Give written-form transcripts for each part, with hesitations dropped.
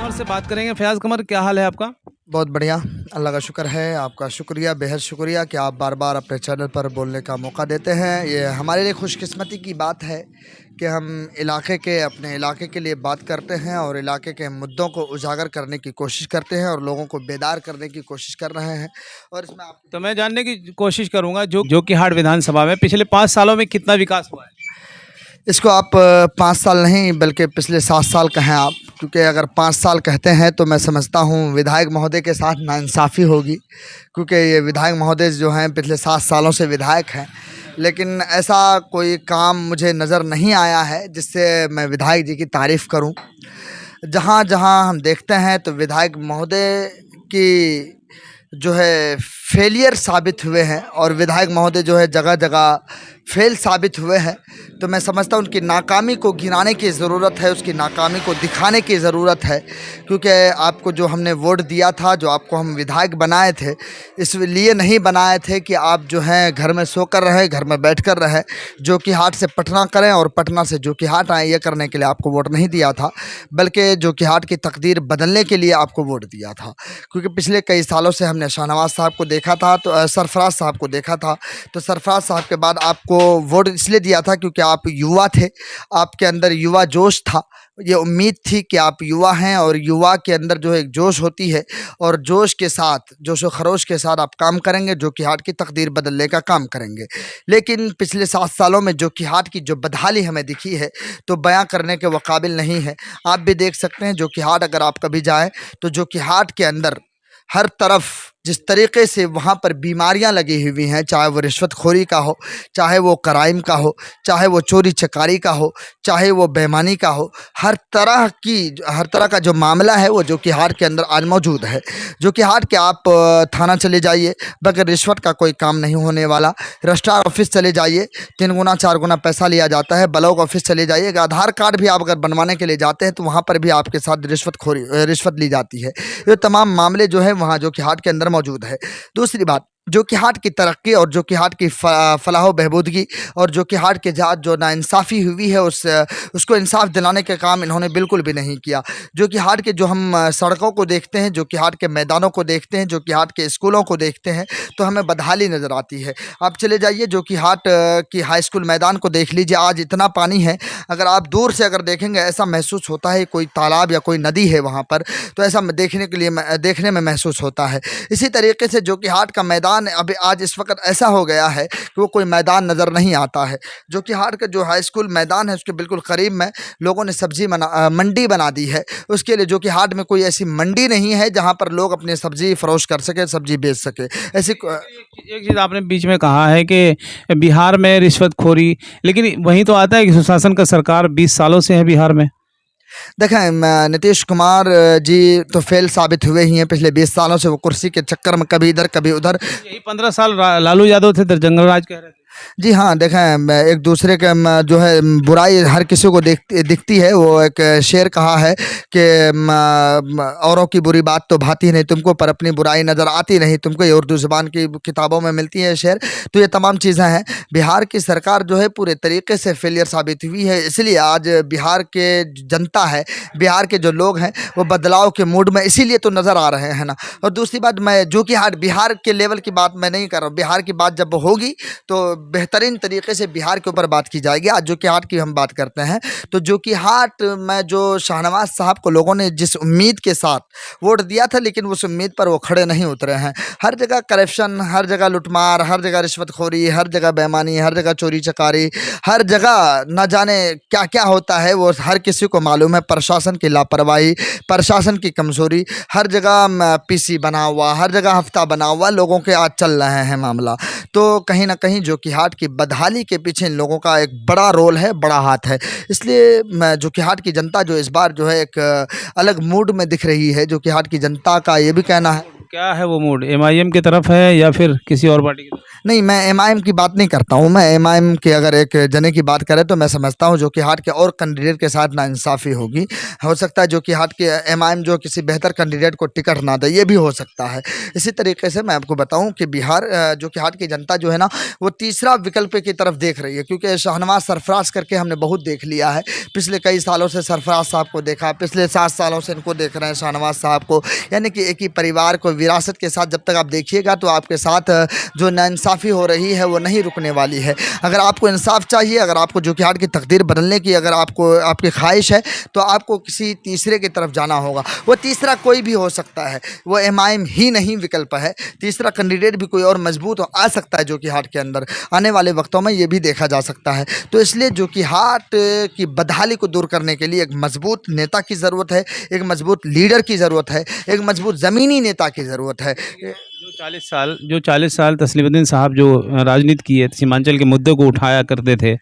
कमर से बात करेंगे। फयाज़ कमर, क्या हाल है आपका? बहुत बढ़िया, अल्लाह का शुक्र है। आपका शुक्रिया, बेहद शुक्रिया कि आप बार बार अपने चैनल पर बोलने का मौका देते हैं। ये हमारे लिए खुशकिस्मती की बात है कि हम अपने इलाके के लिए बात करते हैं और इलाके के मुद्दों को उजागर करने की कोशिश करते हैं और लोगों को बेदार करने की कोशिश कर रहे हैं। और इसमें आप तो मैं जानने की कोशिश करूंगा, जोकीहाट विधानसभा में पिछले 5 सालों में कितना विकास हुआ है? इसको आप 5 साल नहीं बल्कि पिछले 7 साल कहें आप, क्योंकि अगर 5 साल कहते हैं तो मैं समझता हूँ विधायक महोदय के साथ नाइंसाफ़ी होगी, क्योंकि ये विधायक महोदय जो हैं पिछले 7 सालों से विधायक हैं, लेकिन ऐसा कोई काम मुझे नज़र नहीं आया है जिससे मैं विधायक जी की तारीफ़ करूं। जहां जहां हम देखते हैं तो विधायक महोदय की जो है फेलियर साबित हुए हैं और विधायक महोदय जो है जगह जगह फेल साबित हुए हैं। तो मैं समझता हूँ उनकी नाकामी को गिनाने की ज़रूरत है, उसकी नाकामी को दिखाने की ज़रूरत है, क्योंकि आपको जो हमने वोट दिया था, जो आपको हम विधायक बनाए थे, इसलिए नहीं बनाए थे कि आप जो हैं घर में सोकर रहें, घर में बैठ कर रहें, जोकीहाट से पटना करें और पटना से जोकीहाट आएँ, ये करने के लिए आपको वोट नहीं दिया था, बल्कि जोकीहाट की तकदीर बदलने के लिए आपको वोट दिया था। क्योंकि पिछले कई सालों से हमने शाहनवाज साहब को देखा था, तो सरफराज साहब को देखा था, तो सरफराज साहब के बाद आपको वोट इसलिए दिया था क्योंकि आप युवा थे, आपके अंदर युवा जोश था। ये उम्मीद थी कि आप युवा हैं और युवा के अंदर जो है एक जोश होती है और जोश के साथ, जोश व खरोश के साथ आप काम करेंगे, जोकीहाट की तकदीर बदलने का काम करेंगे। लेकिन पिछले 7 सालों में जोकीहाट की जो बदहाली हमें दिखी है तो बयां करने के वो काबिल नहीं है। आप भी देख सकते हैं जोकीहाट, अगर आप कभी जाएँ तो जोकीहाट के अंदर हर तरफ जिस तरीके से वहाँ पर बीमारियाँ लगी हुई हैं, चाहे वो रिश्वतखोरी का हो, चाहे वो क्राइम का हो, चाहे वो चोरी चकारी का हो, चाहे वो बेईमानी का हो, हर तरह का जो मामला है वो जोकीहाट के अंदर आज मौजूद है। जोकीहाट के आप थाना चले जाइए, बगैर रिश्वत का कोई काम नहीं होने वाला। रजिस्ट्रार ऑफिस चले जाइए, 3 गुना 4 गुना पैसा लिया जाता है। ब्लॉक ऑफिस चले जाइए, आधार कार्ड भी आप अगर बनवाने के लिए जाते हैं तो वहाँ पर भी आपके साथ रिश्वत ली जाती है। ये तमाम मामले जो है वहाँ जोकीहाट के अंदर मौजूद है। दूसरी बात, जोकीहाट की तरक्की और जोकीहाट की फलाह बहबूदगी और जोकीहाट के साथ जो नाइंसाफ़ी हुई है उसको इंसाफ दिलाने का काम इन्होंने बिल्कुल भी नहीं किया। जोकीहाट के जो हम सड़कों को देखते हैं, जोकीहाट के मैदानों को देखते हैं, जोकीहाट के स्कूलों को देखते हैं तो हमें बदहाली नज़र आती है। आप चले जाइए जोकीहाट की हाई स्कूल मैदान को देख लीजिए, आज इतना पानी है, अगर आप दूर से अगर देखेंगे ऐसा महसूस होता है कोई तालाब या कोई नदी है वहाँ पर, तो ऐसा देखने में महसूस होता है। इसी तरीके से जोकीहाट का मैदान अभी आज इस वक्त ऐसा हो गया है कि वो कोई मैदान नज़र नहीं आता है। जोकीहाट का जो हाई स्कूल मैदान है उसके बिल्कुल करीब में लोगों ने मंडी बना दी है। उसके लिए जोकीहाट में कोई ऐसी मंडी नहीं है जहां पर लोग अपनी सब्जी फरोश कर सके, सब्जी बेच सके। एक चीज़ आपने बीच में कहा है कि बिहार में रिश्वतखोरी, लेकिन वहीं तो आता है कि सुशासन का सरकार 20 सालों से है बिहार में। देखें, नीतीश कुमार जी तो फेल साबित हुए ही हैं। पिछले 20 सालों से वो कुर्सी के चक्कर में कभी इधर कभी उधर। यही 15 साल लालू यादव थे, जंगल राज कह रहे थे। जी हाँ, देखें, एक दूसरे के जो है बुराई हर किसी को दिखती है। वो एक शेर कहा है कि औरों की बुरी बात तो भाती नहीं तुमको, पर अपनी बुराई नज़र आती नहीं तुमको। ये उर्दू ज़ुबान की किताबों में मिलती है शेर। तो ये तमाम चीज़ें हैं। बिहार की सरकार जो है पूरे तरीके से फेलियर साबित हुई है, इसलिए आज बिहार के जनता है, बिहार के जो लोग हैं वो बदलाव के मूड में इसीलिए तो नज़र आ रहे हैं ना। और दूसरी बात, मैं जोकीहाट बिहार के लेवल की बात मैं नहीं कर रहा हूँ। बिहार की बात जब होगी तो बेहतरीन तरीके से बिहार के ऊपर बात की जाएगी। आज जोकीहाट की हम बात करते हैं तो जोकीहाट में जो शाहनवाज साहब को लोगों ने जिस उम्मीद के साथ वोट दिया था, लेकिन उस उम्मीद पर वो खड़े नहीं उतरे हैं। हर जगह करप्शन, हर जगह लुटमार, हर जगह रिश्वतखोरी, हर जगह बेईमानी, हर जगह चोरी चकारी, हर जगह न जाने क्या क्या होता है वो हर किसी को मालूम है। प्रशासन की लापरवाही, प्रशासन की कमज़ोरी, हर जगह पीसी बना हुआ, हर जगह हफ्ता बना हुआ, लोगों के आज चल रहे हैं मामला। तो कहीं ना कहीं जोकीहाट की बदहाली के पीछे इन लोगों का एक बड़ा रोल है, बड़ा हाथ है। इसलिए जोकीहाट की जनता जो इस बार जो है एक अलग मूड में दिख रही है। जोकीहाट की जनता का ये भी कहना है। क्या है वो मूड? MIM की तरफ है या फिर किसी और पार्टी की तरफ? नहीं, मैं एमआईएम की बात नहीं करता हूँ। मैं एमआईएम के अगर एक जने की बात करें तो मैं समझता हूँ जोकीहाट के और कैंडिडेट के साथ नाइंसाफ़ी होगी। हो सकता है जोकीहाट के एमआईएम जो किसी बेहतर कैंडिडेट को टिकट ना दे, ये भी हो सकता है। इसी तरीके से मैं आपको बताऊँ कि बिहार जोकीहाट की जनता जो है ना, वो तीसरा विकल्प की तरफ देख रही है, क्योंकि शाहनवाज सरफराज करके हमने बहुत देख लिया है। पिछले कई सालों से सरफराज साहब को देखा, पिछले 7 सालों से इनको देख रहे हैं शाहनवाज साहब को। यानी कि एक ही परिवार को विरासत के साथ जब तक आप देखिएगा तो आपके साथ जो नाइंसाफ़ी हो रही है वो नहीं रुकने वाली है। अगर आपको इंसाफ चाहिए, अगर आपको जोकीहाट की तकदीर बदलने की अगर आपको आपकी ख्वाहिश है, तो आपको किसी तीसरे की तरफ जाना होगा। वो तीसरा कोई भी हो सकता है, वो एमआईएम ही नहीं विकल्प है। तीसरा कैंडिडेट भी कोई और मजबूत आ सकता है जोकीहाट के अंदर। आने वाले वक्तों में ये भी देखा जा सकता है। तो इसलिए जोकीहाट की बदहाली को दूर करने के लिए एक मजबूत नेता की ज़रूरत है, एक मजबूत लीडर की ज़रूरत है, एक मजबूत ज़मीनी नेता की ज़रूरत है। जो 40 साल तस्लीमुद्दीन साहब जो राजनीति किए, सीमांचल के मुद्दे को उठाया करते थे,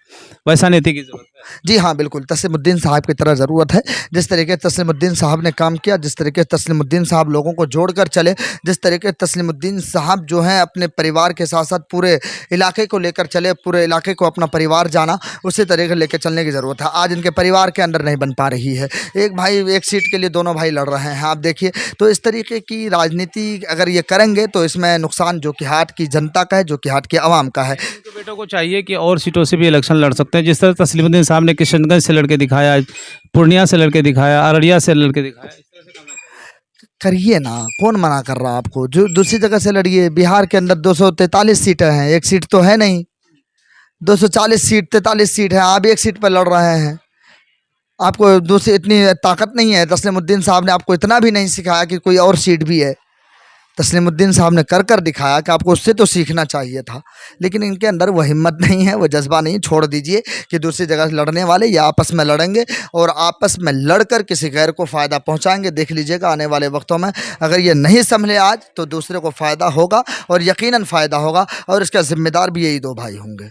वैसा नेता की ज़रूरत है। जी हाँ, बिल्कुल तस्लीमुद्दीन साहब की तरह ज़रूरत है। जिस तरीके तस्लीमुद्दीन साहब ने काम किया, जिस तरीके से तस्लीमुद्दीन साहब लोगों को जोड़कर चले, जिस तरीके तस्लीमुद्दीन साहब जो हैं अपने परिवार के साथ-साथ पूरे इलाके को लेकर चले, पूरे इलाके को अपना परिवार जाना, उसी तरीके लेके चलने की ज़रूरत है। आज इनके परिवार के अंदर नहीं बन पा रही है। एक भाई एक सीट के लिए दोनों भाई लड़ रहे हैं, आप देखिए। तो इस तरीके की राजनीति अगर ये करेंगे तो इसमें नुकसान जोकीहाट की जनता का है, जोकीहाट की आवाम का है। इनके बेटों को चाहिए कि और सीटों से भी इलेक्शन लड़ सकते हैं। जिस तरह तस्लीमुद्दीन साहब ने किशनगंज से लड़के दिखाया, पूर्णिया से लड़के दिखाया, अररिया से लड़के दिखाया, इस तरह से करना चाहिए। करिए ना, कौन मना कर रहा है आपको? जो दूसरी जगह से लड़िए। बिहार के अंदर 243 सीटें हैं, एक सीट तो है नहीं। 240 सीट, 43 सीट है, आप एक सीट पर लड़ रहे हैं। आपको दूसरी इतनी ताकत नहीं है। तस्लीमुद्दीन साहब ने आपको इतना भी नहीं सिखाया कि कोई और सीट भी है। तस्लीमुद्दीन साहब ने कर दिखाया कि आपको उससे तो सीखना चाहिए था, लेकिन इनके अंदर वो हिम्मत नहीं है, वो जज्बा नहीं। छोड़ दीजिए कि दूसरी जगह से लड़ने वाले या आपस में लड़ेंगे और आपस में लड़कर किसी गैर को फ़ायदा पहुंचाएंगे। देख लीजिएगा आने वाले वक्तों में अगर ये नहीं संभले आज तो दूसरे को फ़ायदा होगा और यकीनन फ़ायदा होगा, और इसका ज़िम्मेदार भी यही 2 भाई होंगे।